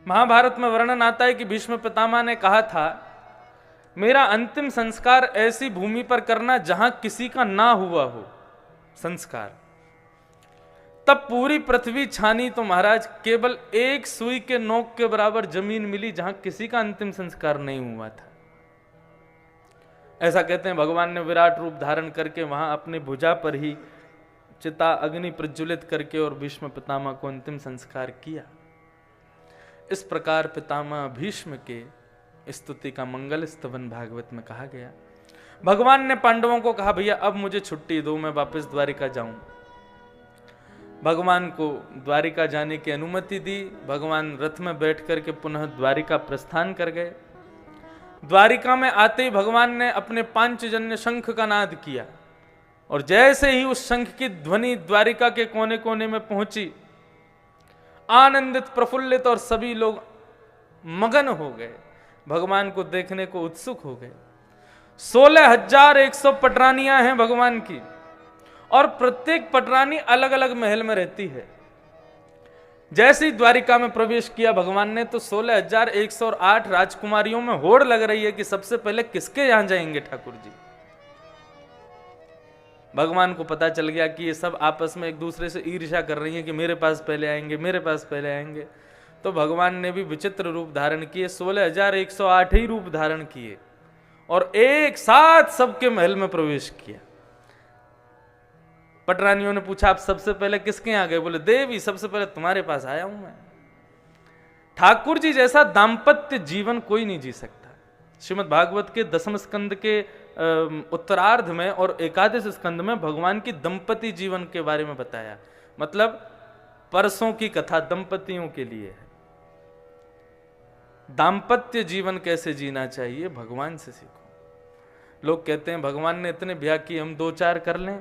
महाभारत में वर्णन आता है कि भीष्म पितामह ने कहा था, मेरा अंतिम संस्कार ऐसी भूमि पर करना जहां किसी का ना हुआ हो संस्कार। तब पूरी पृथ्वी छानी तो महाराज केवल एक सुई के नोक के बराबर जमीन मिली जहां किसी का अंतिम संस्कार नहीं हुआ था। ऐसा कहते हैं भगवान ने विराट रूप धारण करके वहां अपनी भुजा पर ही चिता अग्नि प्रज्वलित करके और भीष्म पितामह को अंतिम संस्कार किया। इस प्रकार पितामह भीष्म के स्तुति का मंगल स्तवन भागवत में कहा गया। भगवान ने पांडवों को कहा, भैया अब मुझे छुट्टी दो, मैं वापस द्वारिका जाऊं। भगवान को द्वारिका जाने की अनुमति दी। भगवान रथ में बैठ करके पुनः द्वारिका प्रस्थान कर गए। द्वारिका में आते ही भगवान ने अपने पांचजन्य शंख का नाद किया और जैसे ही उस शंख की ध्वनि द्वारिका के कोने कोने में पहुंची, आनंदित प्रफुल्लित और सभी लोग मगन हो गए, भगवान को देखने को उत्सुक हो गए। 16,100 पटरानियां हैं भगवान की और प्रत्येक पटरानी अलग अलग महल में रहती है। जैसे ही द्वारिका में प्रवेश किया भगवान ने तो 16,108 राजकुमारियों में होड़ लग रही है कि सबसे पहले किसके यहां जाएंगे ठाकुर जी। भगवान को पता चल गया कि ये सब आपस में एक दूसरे से ईर्ष्या कर रही हैं कि मेरे पास पहले आएंगे, मेरे पास पहले आएंगे। तो भगवान ने भी विचित्र रूप धारण किए, 16,108 ही रूप धारण किए और एक साथ सबके महल में प्रवेश किया। पटरानियों ने पूछा, आप सबसे पहले किसके यहाँ गए? बोले, देवी सबसे पहले तुम्हारे पास आया हूं मैं। ठाकुर जी जैसा दाम्पत्य जीवन कोई नहीं जी सकता। श्रीमद् भागवत के 10वें स्कंद के उत्तरार्ध में और एकादश स्कंद में भगवान की दंपति जीवन के बारे में बताया। मतलब परसों की कथा दंपतियों के लिए है। दाम्पत्य जीवन कैसे जीना चाहिए भगवान से सीखो। लोग कहते हैं भगवान ने इतने ब्याह किए, हम 2-4 कर लें।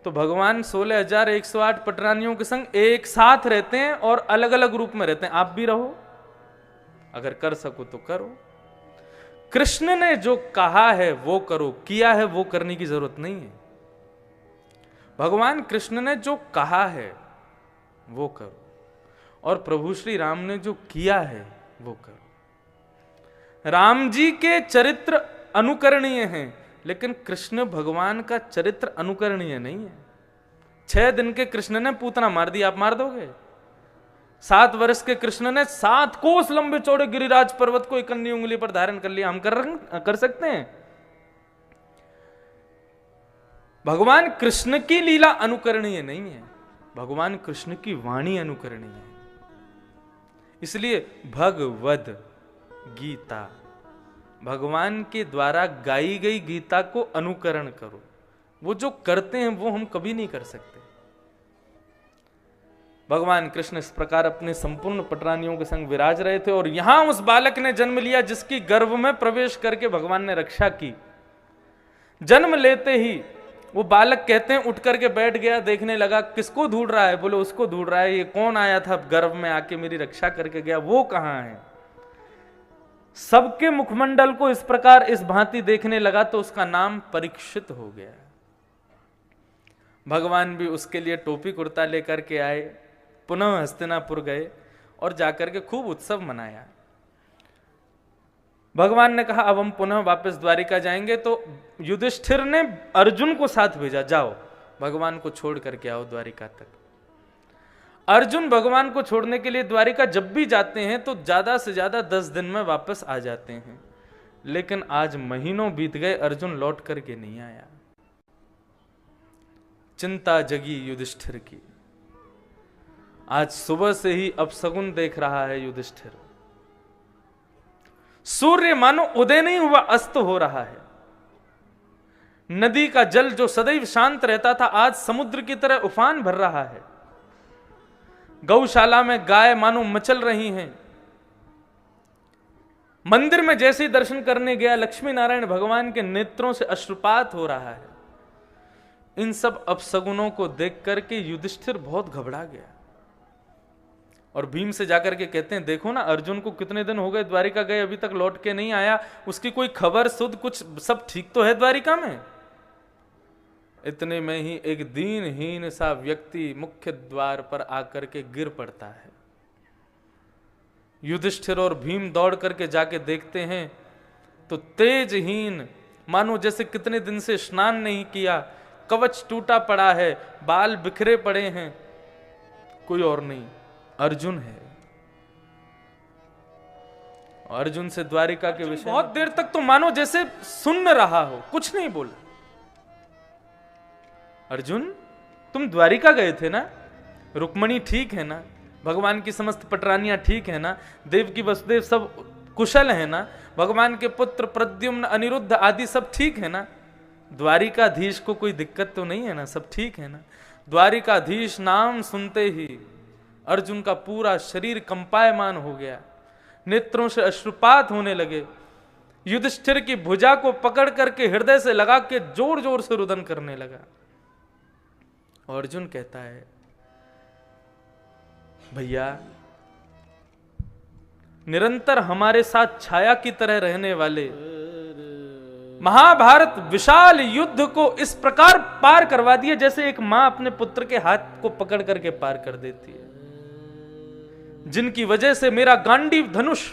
तो भगवान 16,108 पटरानियों के संग एक साथ रहते हैं और अलग अलग रूप में रहते हैं। आप भी रहो, अगर कर सको तो करो। कृष्ण ने जो कहा है वो करो, किया है वो करने की जरूरत नहीं है। भगवान कृष्ण ने जो कहा है वो करो और प्रभु श्री राम ने जो किया है वो करो। राम जी के चरित्र अनुकरणीय हैं, लेकिन कृष्ण भगवान का चरित्र अनुकरणीय नहीं है। 6 दिन के कृष्ण ने पूतना मार दी, आप मार दोगे? 7 वर्ष के कृष्ण ने 7 कोस लंबे चौड़े गिरिराज पर्वत को एक अन्य उंगली पर धारण कर लिया, हम कर सकते हैं? भगवान कृष्ण की लीला अनुकरणीय नहीं है, भगवान कृष्ण की वाणी अनुकरणीय है। इसलिए भगवद गीता, भगवान के द्वारा गाई गई गीता को अनुकरण करो। वो जो करते हैं वो हम कभी नहीं कर सकते। भगवान कृष्ण इस प्रकार अपने संपूर्ण पटरानियों के संग विराज रहे थे और यहां उस बालक ने जन्म लिया जिसकी गर्भ में प्रवेश करके भगवान ने रक्षा की। जन्म लेते ही वो बालक कहते हैं उठ करके बैठ गया, देखने लगा किसको ढूंढ रहा है? बोले उसको ढूंढ रहा है, ये कौन आया था गर्भ में आके मेरी रक्षा करके गया, वो कहां है? सबके मुखमंडल को इस प्रकार इस भांति देखने लगा तो उसका नाम परीक्षित हो गया। भगवान भी उसके लिए टोपी कुर्ता लेकर के आए, पुनः हस्तिनापुर गए और जाकर के खूब उत्सव मनाया। भगवान ने कहा अब हम पुनः वापस द्वारिका जाएंगे, तो युधिष्ठिर ने अर्जुन को साथ भेजा, जाओ भगवान को छोड़ करके आओ द्वारिका तक। अर्जुन भगवान को छोड़ने के लिए द्वारिका जब भी जाते हैं तो ज्यादा से ज्यादा 10 दिन में वापस आ जाते हैं, लेकिन आज महीनों बीत गए, अर्जुन लौट करके नहीं आया। चिंता जगी युधिष्ठिर की। आज सुबह से ही अपशगुन देख रहा है युधिष्ठिर। सूर्य मानो उदय नहीं हुआ, अस्त हो रहा है। नदी का जल जो सदैव शांत रहता था आज समुद्र की तरह उफान भर रहा है। गौशाला में गाय मानो मचल रही हैं। मंदिर में जैसे ही दर्शन करने गया लक्ष्मी नारायण भगवान के नेत्रों से अश्रुपात हो रहा है। इन सब अपशगुनों को देख करके युधिष्ठिर बहुत घबरा गया और भीम से जाकर के कहते हैं देखो ना अर्जुन को कितने दिन हो गए द्वारिका गए, अभी तक लौट के नहीं आया, उसकी कोई खबर सुध कुछ सब ठीक तो है द्वारिका में? इतने में ही एक दीनहीन सा व्यक्ति मुख्य द्वार पर आकर के गिर पड़ता है। युधिष्ठिर और भीम दौड़ करके जाके देखते हैं तो तेजहीन, मानो जैसे कितने दिन से स्नान नहीं किया, कवच टूटा पड़ा है, बाल बिखरे पड़े हैं, कोई और नहीं, अर्जुन है। अर्जुन से द्वारिका के विषय बहुत देर तक तो मानो जैसे सुन रहा हो, कुछ नहीं बोला। अर्जुन, तुम द्वारिका गए थे ना? रुक्मणी ठीक है ना? भगवान की समस्त पटरानियां ठीक है ना? देवकी वसुदेव सब कुशल है ना? भगवान के पुत्र प्रद्युम्न अनिरुद्ध आदि सब ठीक है ना? द्वारिकाधीश को कोई दिक्कत तो नहीं है ना? सब ठीक है ना? द्वारिकाधीश नाम सुनते ही अर्जुन का पूरा शरीर कंपायमान हो गया, नेत्रों से अश्रुपात होने लगे। युधिष्ठिर की भुजा को पकड़ करके हृदय से लगा के जोर जोर से रुदन करने लगा। और अर्जुन कहता है, भैया, निरंतर हमारे साथ छाया की तरह रहने वाले महाभारत विशाल युद्ध को इस प्रकार पार करवा दिया जैसे एक मां अपने पुत्र के हाथ को पकड़ करके पार कर देती है, जिनकी वजह से मेरा गांडीव धनुष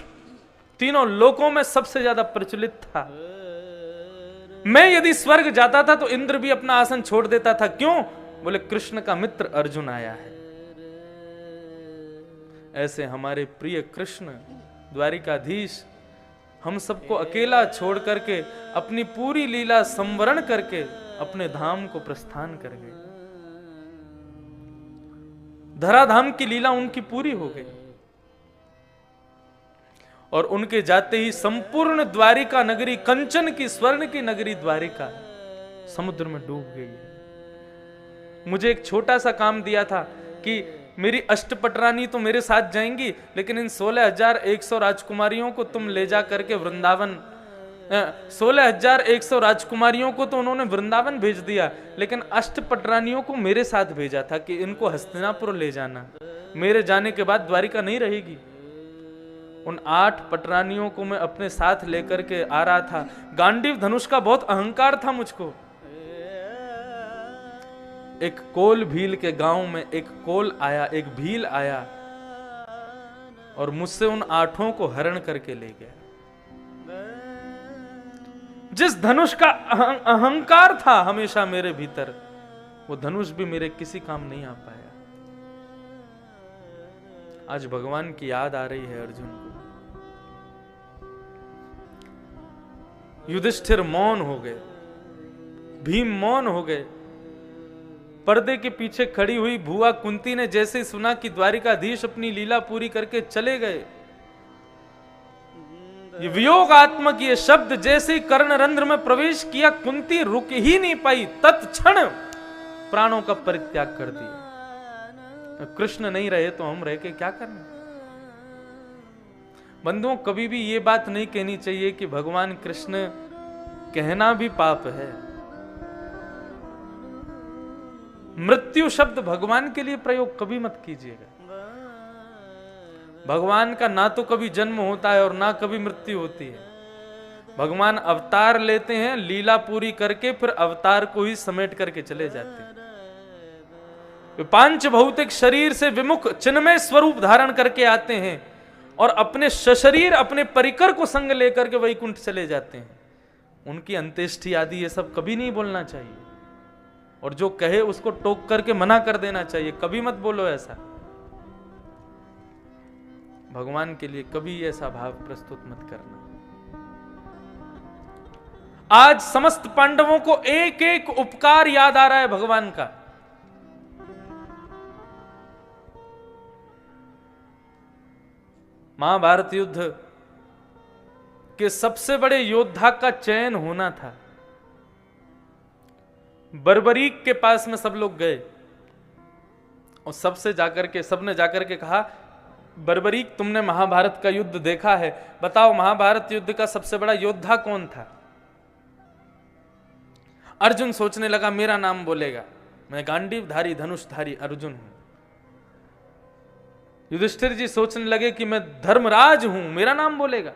तीनों लोकों में सबसे ज्यादा प्रचलित था। मैं यदि स्वर्ग जाता था तो इंद्र भी अपना आसन छोड़ देता था। क्यों? बोले कृष्ण का मित्र अर्जुन आया है। ऐसे हमारे प्रिय कृष्ण द्वारिकाधीश हम सबको अकेला छोड़ करके अपनी पूरी लीला संवरण करके अपने धाम को प्रस्थान कर गए। धराधाम की लीला उनकी पूरी हो गई और उनके जाते ही संपूर्ण द्वारिका नगरी, कंचन की स्वर्ण की नगरी द्वारिका समुद्र में डूब गई है। मुझे एक छोटा सा काम दिया था कि मेरी अष्टपटरानी तो मेरे साथ जाएंगी, लेकिन इन 16,100 राजकुमारियों को तुम ले जा करके वृंदावन, 16,100 राजकुमारियों को तो उन्होंने वृंदावन भेज दिया, लेकिन अष्टपटरानियों को मेरे साथ भेजा था कि इनको हस्तिनापुर ले जाना। मेरे जाने के बाद द्वारिका नहीं रहेगी। उन 8 पटरानियों को मैं अपने साथ लेकर के आ रहा था। गांडीव धनुष का बहुत अहंकार था मुझको। एक कोल भील के गांव में एक कोल आया, एक भील आया और मुझसे उन 8 को हरण करके ले गया। जिस धनुष का अहंकार था हमेशा मेरे भीतर, वो धनुष भी मेरे किसी काम नहीं आ पाया। आज भगवान की याद आ रही है अर्जुन को। युधिष्ठिर मौन हो गए, भीम मौन हो गए। पर्दे के पीछे खड़ी हुई भुआ कुंती ने जैसे सुना कि द्वारिकाधीश अपनी लीला पूरी करके चले गए, ये वियोगात्मक ये शब्द जैसे ही कर्णरंध्र में प्रवेश किया, कुंती रुक ही नहीं पाई, तत्क्षण प्राणों का परित्याग कर दिया। कृष्ण नहीं रहे तो हम रह के क्या करना। बंधुओं, कभी भी ये बात नहीं कहनी चाहिए कि भगवान कृष्ण, कहना भी पाप है। मृत्यु शब्द भगवान के लिए प्रयोग कभी मत कीजिएगा। भगवान का ना तो कभी जन्म होता है और ना कभी मृत्यु होती है। भगवान अवतार लेते हैं, लीला पूरी करके फिर अवतार को ही समेट करके चले जाते हैं। वे पांच भौतिक शरीर से विमुख चिन्मय स्वरूप धारण करके आते हैं और अपने सशरीर, अपने परिकर को संग लेकर के वैकुंठ चले जाते हैं। उनकी अंत्येष्टि आदि ये सब कभी नहीं बोलना चाहिए, और जो कहे उसको टोक करके मना कर देना चाहिए। कभी मत बोलो ऐसा। भगवान के लिए कभी ऐसा भाव प्रस्तुत मत करना। आज समस्त पांडवों को एक एक उपकार याद आ रहा है भगवान का। महाभारत युद्ध के सबसे बड़े योद्धा का चयन होना था। बर्बरीक के पास में सब लोग गए और सबने जाकर के कहा, बर्बरीक, तुमने महाभारत का युद्ध देखा है, बताओ महाभारत युद्ध का सबसे बड़ा योद्धा कौन था। अर्जुन सोचने लगा, मेरा नाम बोलेगा, मैं गांडीवधारी धनुषधारी अर्जुन हूं। युधिष्ठिर जी सोचने लगे कि मैं धर्मराज हूं, मेरा नाम बोलेगा।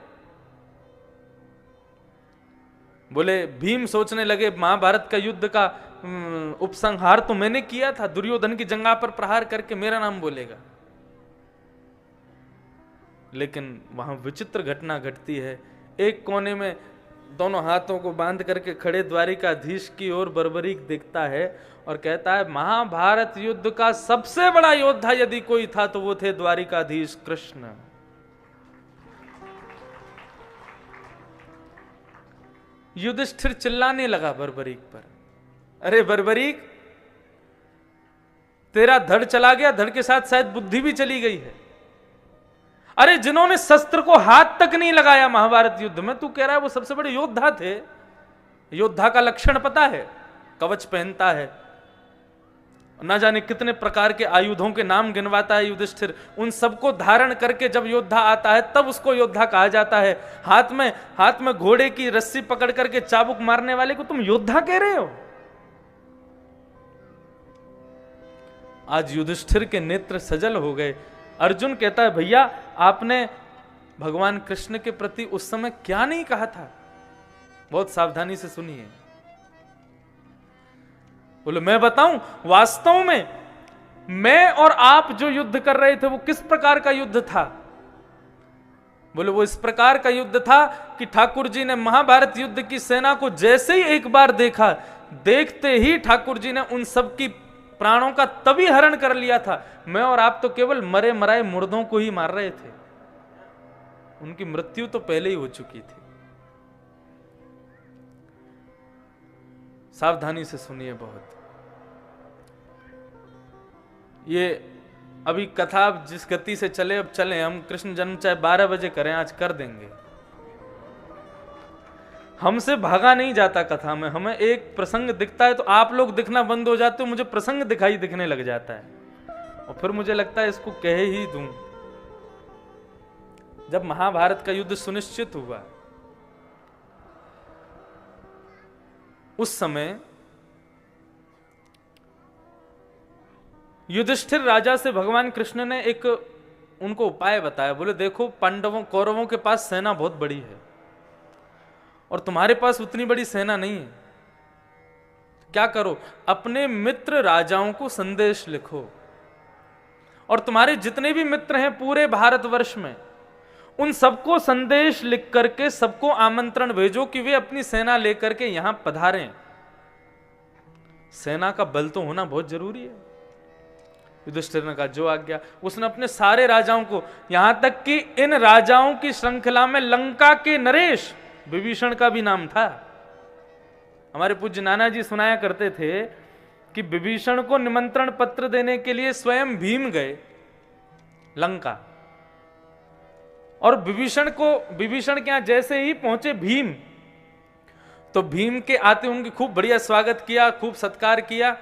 बोले भीम सोचने लगे, महाभारत का युद्ध का उपसंहार तो मैंने किया था, दुर्योधन की जंगा पर प्रहार करके, मेरा नाम बोलेगा। लेकिन वहां विचित्र घटना घटती है। एक कोने में दोनों हाथों को बांध करके खड़े द्वारिकाधीश की ओर बर्बरीक देखता है और कहता है, महाभारत युद्ध का सबसे बड़ा योद्धा यदि कोई था तो वो थे द्वारिकाधीश कृष्ण। युधिष्ठिर चिल्लाने लगा बर्बरीक पर, अरे बर्बरीक, तेरा धड़ चला गया, धड़ के साथ शायद बुद्धि भी चली गई है। अरे जिन्होंने शस्त्र को हाथ तक नहीं लगाया महाभारत युद्ध में, तू कह रहा है वो सबसे बड़े योद्धा थे। योद्धा का लक्षण पता है? कवच पहनता है, ना जाने कितने प्रकार के आयुधों के नाम गिनवाता है युधिष्ठिर। उन सबको धारण करके जब योद्धा आता है तब उसको योद्धा कहा जाता है। हाथ में घोड़े की रस्सी पकड़ करके चाबुक मारने वाले को तुम योद्धा कह रहे हो? आज युधिष्ठिर के नेत्र सजल हो गए। अर्जुन कहता है, भैया आपने भगवान कृष्ण के प्रति उस समय क्या नहीं कहा था? बहुत सावधानी से सुनिए। बोले, मैं बताऊं, वास्तव में मैं और आप जो युद्ध कर रहे थे वो किस प्रकार का युद्ध था? बोले, वो इस प्रकार का युद्ध था कि ठाकुर जी ने महाभारत युद्ध की सेना को जैसे ही एक बार देखा, देखते ही ठाकुर जी ने उन सब की प्राणों का तभी हरण कर लिया था। मैं और आप तो केवल मरे मराए मुर्दों को ही मार रहे थे, उनकी मृत्यु तो पहले ही हो चुकी थी। सावधानी से सुनिए बहुत। ये अभी कथा जिस गति से चले, अब चले, हम कृष्ण जन्म चाहे 12 बजे करें, आज कर देंगे। हमसे भागा नहीं जाता कथा में। हमें एक प्रसंग दिखता है तो आप लोग दिखना बंद हो जाते हो, मुझे प्रसंग दिखाई दिखने लग जाता है और फिर मुझे लगता है इसको कह ही दूं। जब महाभारत का युद्ध सुनिश्चित हुआ, उस समय युधिष्ठिर राजा से भगवान कृष्ण ने एक उनको उपाय बताया। बोले, देखो, पांडवों कौरवों के पास सेना बहुत बड़ी है और तुम्हारे पास उतनी बड़ी सेना नहीं है। क्या करो, अपने मित्र राजाओं को संदेश लिखो और तुम्हारे जितने भी मित्र हैं पूरे भारतवर्ष में, उन सबको संदेश लिख करके सबको आमंत्रण भेजो कि वे अपनी सेना लेकर के यहां पधारें। सेना का बल तो होना बहुत जरूरी है। युधिष्ठिर ने कहा, जो आज्ञा। उसने अपने सारे राजाओं को, यहां तक कि इन राजाओं की श्रृंखला में लंका के नरेश, विभीषण का भी नाम था। हमारे पूज्य नाना जी सुनाया करते थे कि विभीषण को निमंत्रण पत्र देने के लिए स्वयं भीम गए लंका, और विभीषण के यहां जैसे ही पहुंचे भीम, तो भीम के आते उनकी खूब बढ़िया स्वागत किया, खूब सत्कार किया,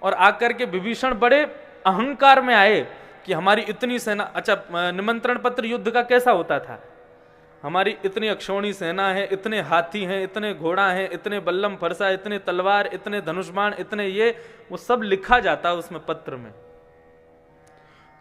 और आकर के विभीषण बड़े अहंकार में आए कि हमारी इतनी सेना। अच्छा, निमंत्रण पत्र युद्ध का कैसा होता था? हमारी इतनी अक्षौणी सेना है, इतने हाथी हैं, इतने घोड़ा हैं, इतने बल्लम फरसा, इतने तलवार, इतने धनुष्बाण, इतने ये, वो सब लिखा जाता है उसमें पत्र में।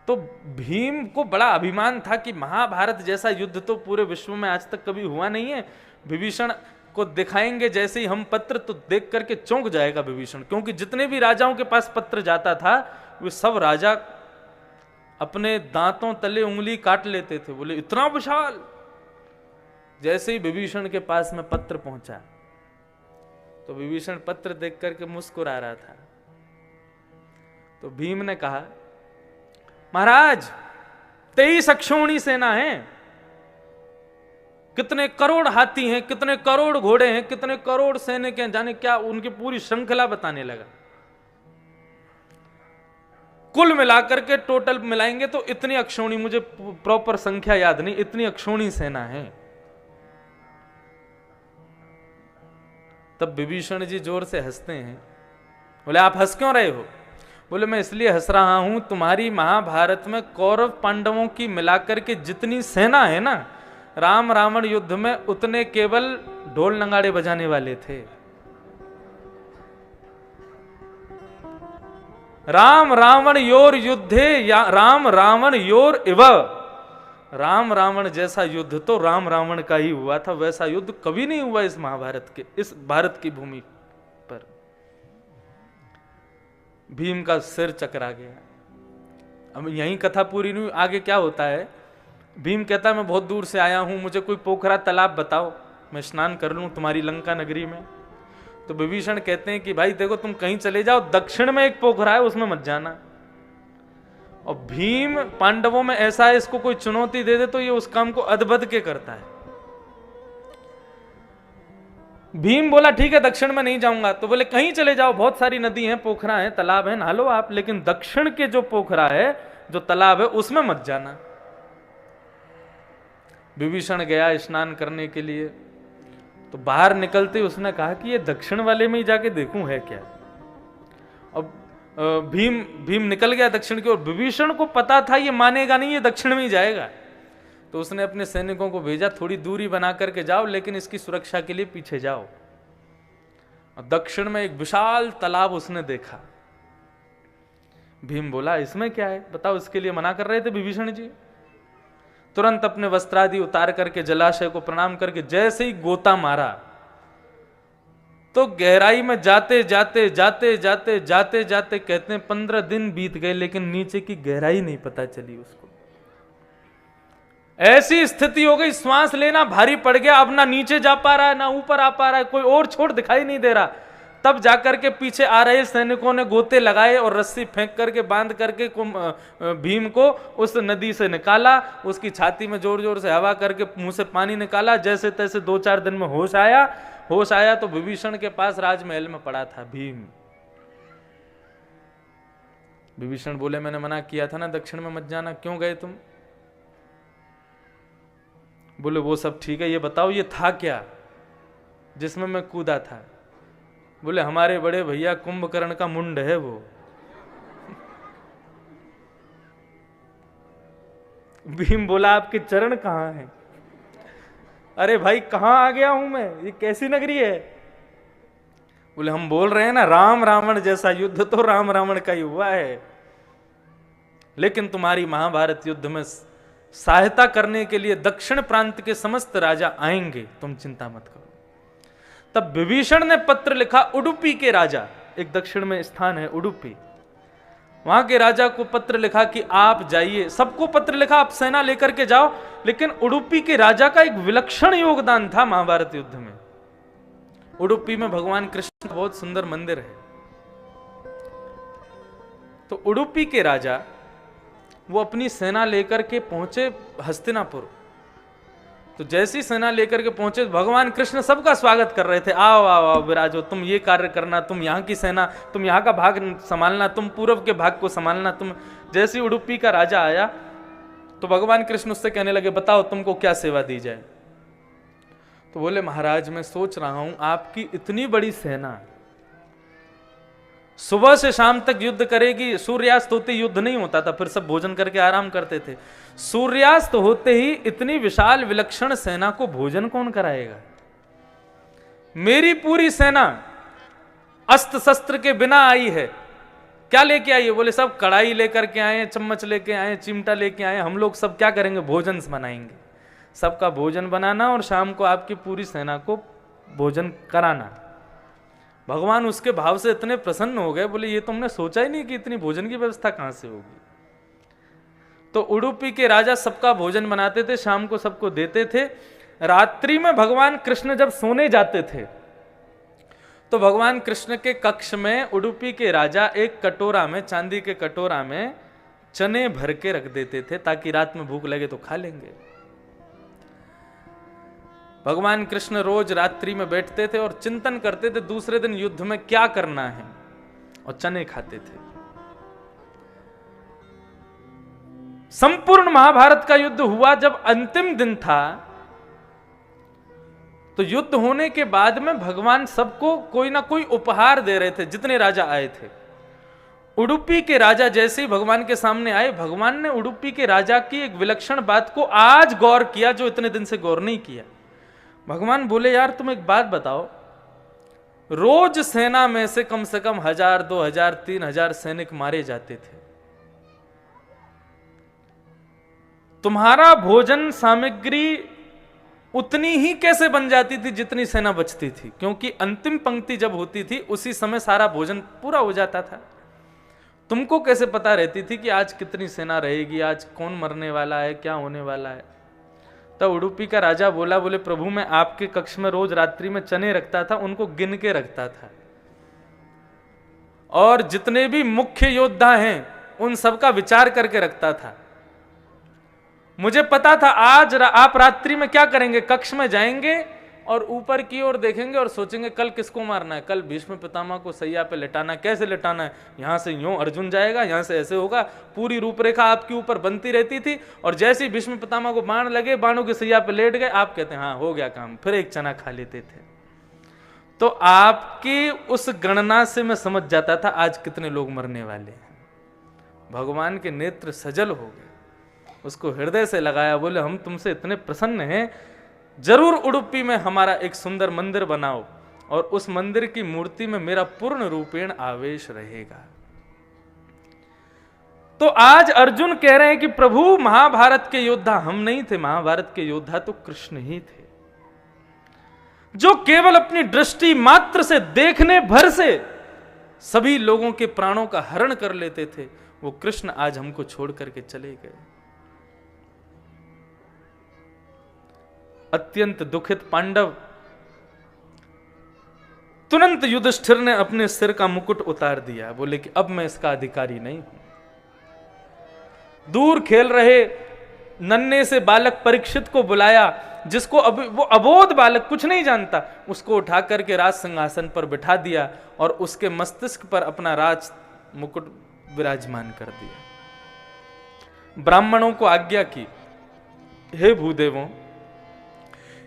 तो भीम को बड़ा अभिमान था कि महाभारत जैसा युद्ध तो पूरे विश्व में आज तक कभी हुआ नहीं है। विभीषण को दिखाएंगे जैसे ही हम पत्र, तो देख करके चौंक जाएगा विभीषण, क्योंकि जितने भी राजाओं के पास पत्र जाता था वे सब राजा अपने दांतों तले उंगली काट लेते थे। बोले, इतना विशाल। जैसे ही विभीषण के पास में पत्र पहुंचा तो विभीषण पत्र देख करके मुस्कुरा रहा था। तो भीम ने कहा, महाराज 23 अक्षौणी सेना है, कितने करोड़ हाथी हैं, कितने करोड़ घोड़े हैं, कितने करोड़ सैनिक हैं, जाने क्या, उनकी पूरी श्रृंखला बताने लगा। कुल मिलाकर के टोटल मिलाएंगे तो इतनी अक्षौणी, मुझे प्रॉपर संख्या याद नहीं, इतनी अक्षौणी सेना है। तब विभीषण जी जोर से हंसते हैं। बोले, आप हंस क्यों रहे हो? बोले, मैं इसलिए हंस रहा हूं, तुम्हारी महाभारत में कौरव पांडवों की मिलाकर के जितनी सेना है ना, राम रावण युद्ध में उतने केवल ढोल नगाड़े बजाने वाले थे। राम रावण योर युद्धे, या राम रावण योर इव। राम रावण जैसा युद्ध तो राम रावण का ही हुआ था, वैसा युद्ध कभी नहीं हुआ इस महाभारत के, इस भारत की भूमि पर। भीम का सिर चकरा गया। अब यही कथा पूरी नहीं, आगे क्या होता है? भीम कहता मैं बहुत दूर से आया हूं, मुझे कोई पोखरा तालाब बताओ, मैं स्नान कर लूं तुम्हारी लंका नगरी में। तो विभीषण कहते हैं कि भाई देखो तुम कहीं चले जाओ, दक्षिण में एक पोखरा है, उसमें मत जाना। और भीम पांडवों में ऐसा है, इसको कोई चुनौती दे दे तो ये उस काम को अदबद के करता है। भीम बोला ठीक है दक्षिण में नहीं जाऊंगा। तो बोले कहीं चले जाओ, बहुत सारी नदी हैं, पोखरा है, तालाब है, नहा लो आप, लेकिन दक्षिण के जो पोखरा है, जो तालाब है, उसमें मत जाना। विभीषण गया स्नान करने के लिए, तो बाहर निकलते उसने कहा कि ये दक्षिण वाले में ही जाके देखूं है क्या। अब भीम निकल गया दक्षिण की ओर। विभीषण को पता था ये मानेगा नहीं, ये दक्षिण में ही जाएगा। तो उसने अपने सैनिकों को भेजा, थोड़ी दूरी बना करके जाओ, लेकिन इसकी सुरक्षा के लिए पीछे जाओ। और दक्षिण में एक विशाल तालाब उसने देखा। भीम बोला इसमें क्या है बताओ, इसके लिए मना कर रहे थे विभीषण जी। तुरंत अपने वस्त्रादि उतार करके जलाशय को प्रणाम करके जैसे ही गोता मारा, तो गहराई में जाते जाते जाते जाते जाते जाते कहते हैं 15 दिन बीत गए, लेकिन नीचे की गहराई नहीं पता चली उसको। ऐसी स्थिति हो गई, श्वास लेना भारी पड़ गया, अब ना नीचे जा पा रहा है ना ऊपर आ पा रहा है, कोई और छोर दिखाई नहीं दे रहा। तब जाकर के पीछे आ रहे सैनिकों ने गोते लगाए और रस्सी फेंक करके बांध करके भीम को उस नदी से निकाला, उसकी छाती में जोर जोर से हवा करके मुंह से पानी निकाला। जैसे तैसे 2-4 दिन में होश आया तो विभीषण के पास राजमहल में पड़ा था भीम। विभीषण बोले मैंने मना किया था ना दक्षिण में मत जाना, क्यों गए तुम? बोले वो सब ठीक है, ये बताओ ये था क्या जिसमें मैं कूदा था? बोले हमारे बड़े भैया कुंभकर्ण का मुंड है वो। भीम बोला आपके चरण कहां हैं? अरे भाई कहां आ गया हूं मैं, ये कैसी नगरी है? बोले हम बोल रहे हैं ना राम रावण जैसा युद्ध तो राम रावण का ही हुआ है, लेकिन तुम्हारी महाभारत युद्ध में सहायता करने के लिए दक्षिण प्रांत के समस्त राजा आएंगे, तुम चिंता मत करो। तब विभीषण ने पत्र लिखा उडुपी के राजा, एक दक्षिण में स्थान है उडुपी, वहां के राजा को पत्र लिखा कि आप जाइए। सबको पत्र लिखा आप सेना लेकर के जाओ, लेकिन उडुपी के राजा का एक विलक्षण योगदान था महाभारत युद्ध में। उडुपी में भगवान कृष्ण का बहुत सुंदर मंदिर है। तो उडुपी के राजा वो अपनी सेना लेकर के पहुंचे हस्तिनापुर। तो जैसी सेना लेकर के पहुंचे भगवान कृष्ण सबका स्वागत कर रहे थे, आओ आओ आओ विराजो, तुम ये कार्य करना, तुम यहाँ की सेना, तुम यहाँ का भाग संभालना, तुम पूर्व के भाग को संभालना। तुम जैसे उडुपी का राजा आया तो भगवान कृष्ण उससे कहने लगे बताओ तुमको क्या सेवा दी जाए। तो बोले महाराज मैं सोच रहा हूं आपकी इतनी बड़ी सेना सुबह से शाम तक युद्ध करेगी, सूर्यास्त होते युद्ध नहीं होता था, फिर सब भोजन करके आराम करते थे। सूर्यास्त होते ही इतनी विशाल विलक्षण सेना को भोजन कौन कराएगा? मेरी पूरी सेना अस्त्र शस्त्र के बिना आई है, क्या लेके आई है? बोले सब कढ़ाई लेकर के आए, चम्मच लेके आए, चिमटा लेके आए, हम लोग सब क्या करेंगे? भोजन बनाएंगे, सबका भोजन बनाना और शाम को आपकी पूरी सेना को भोजन कराना। भगवान उसके भाव से इतने प्रसन्न हो गए, बोले ये तुमने सोचा ही नहीं कि इतनी भोजन की व्यवस्था कहां से होगी। तो उडुपी के राजा सबका भोजन बनाते थे, शाम को सबको देते थे। रात्रि में भगवान कृष्ण जब सोने जाते थे तो भगवान कृष्ण के कक्ष में उडुपी के राजा एक कटोरा में, चांदी के कटोरा में चने भर के रख देते थे ताकि रात में भूख लगे तो खा लेंगे। भगवान कृष्ण रोज रात्रि में बैठते थे और चिंतन करते थे दूसरे दिन युद्ध में क्या करना है, और चने खाते थे। संपूर्ण महाभारत का युद्ध हुआ, जब अंतिम दिन था तो युद्ध होने के बाद में भगवान सबको कोई ना कोई उपहार दे रहे थे, जितने राजा आए थे। उडुपी के राजा जैसे ही भगवान के सामने आए, भगवान ने उडुपी के राजा की एक विलक्षण बात को आज गौर किया जो इतने दिन से गौर नहीं किया। भगवान बोले यार तुम एक बात बताओ, रोज सेना में से कम 1000, 2000, 3000 सैनिक मारे जाते थे, तुम्हारा भोजन सामग्री उतनी ही कैसे बन जाती थी जितनी सेना बचती थी? क्योंकि अंतिम पंक्ति जब होती थी उसी समय सारा भोजन पूरा हो जाता था। तुमको कैसे पता रहती थी कि आज कितनी सेना रहेगी, आज कौन मरने वाला है, क्या होने वाला है? तब उडुपी का राजा बोला, बोले प्रभु मैं आपके कक्ष में रोज रात्रि में चने रखता था, उनको गिन के रखता था, और जितने भी मुख्य योद्धा हैं उन सबका विचार करके रखता था। मुझे पता था आज आप रात्रि में क्या करेंगे, कक्ष में जाएंगे और ऊपर की ओर देखेंगे और सोचेंगे कल किसको मारना है, कल भीष्म पितामह को सैया पे लेटाना, कैसे लेटाना है, यहां से यूं अर्जुन जाएगा, यहां से ऐसे होगा। पूरी रूपरेखा आपके ऊपर बनती रहती थी, और जैसे ही भीष्म पितामह को बाण लगे, बाणों की सैया पे लेट गए, आप कहते हैं हाँ हो गया काम, फिर एक चना खा लेते थे। तो आपकी उस गणना से मैं समझ जाता था आज कितने लोग मरने वाले हैं। भगवान के नेत्र सजल हो गए, उसको हृदय से लगाया, बोले हम तुमसे इतने प्रसन्न हैं, जरूर उडुपी में हमारा एक सुंदर मंदिर बनाओ, और उस मंदिर की मूर्ति में मेरा पूर्ण रूपेण आवेश रहेगा। तो आज अर्जुन कह रहे हैं कि प्रभु महाभारत के योद्धा हम नहीं थे, महाभारत के योद्धा तो कृष्ण ही थे, जो केवल अपनी दृष्टि मात्र से, देखने भर से सभी लोगों के प्राणों का हरण कर लेते थे। वो कृष्ण आज हमको छोड़ करके चले गए। अत्यंत दुखित पांडव, तुरंत युधिष्ठिर ने अपने सिर का मुकुट उतार दिया, बोले कि अब मैं इसका अधिकारी नहीं हूं। दूर खेल रहे नन्हे से बालक परीक्षित को बुलाया, जिसको अब वो अबोध बालक कुछ नहीं जानता, उसको उठा करके राज सिंहासन पर बिठा दिया और उसके मस्तिष्क पर अपना राज मुकुट विराजमान कर दिया। ब्राह्मणों को आज्ञा की, हे भूदेवों,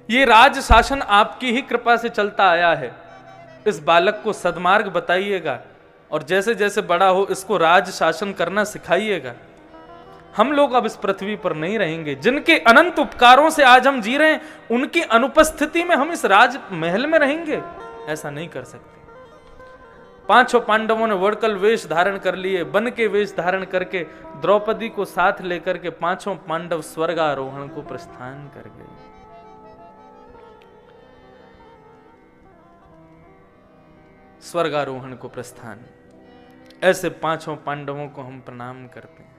ये राज शासन आपकी ही कृपा से चलता आया है, इस बालक को सद्मार्ग बताइएगा और जैसे जैसे बड़ा हो इसको राज शासन करना सिखाइएगा। हम लोग अब इस पृथ्वी पर नहीं रहेंगे, जिनके अनंत उपकारों से आज हम जी रहे हैं, उनकी अनुपस्थिति में हम इस राज महल में रहेंगे? ऐसा नहीं कर सकते। पांचों पांडवों ने वर्कल वेश धारण कर लिए, वन के वेश धारण करके द्रौपदी को साथ लेकर के पांचों पांडव स्वर्गारोहण को प्रस्थान कर गए। स्वर्गारोहण को प्रस्थान, ऐसे पांचों पांडवों को हम प्रणाम करते हैं।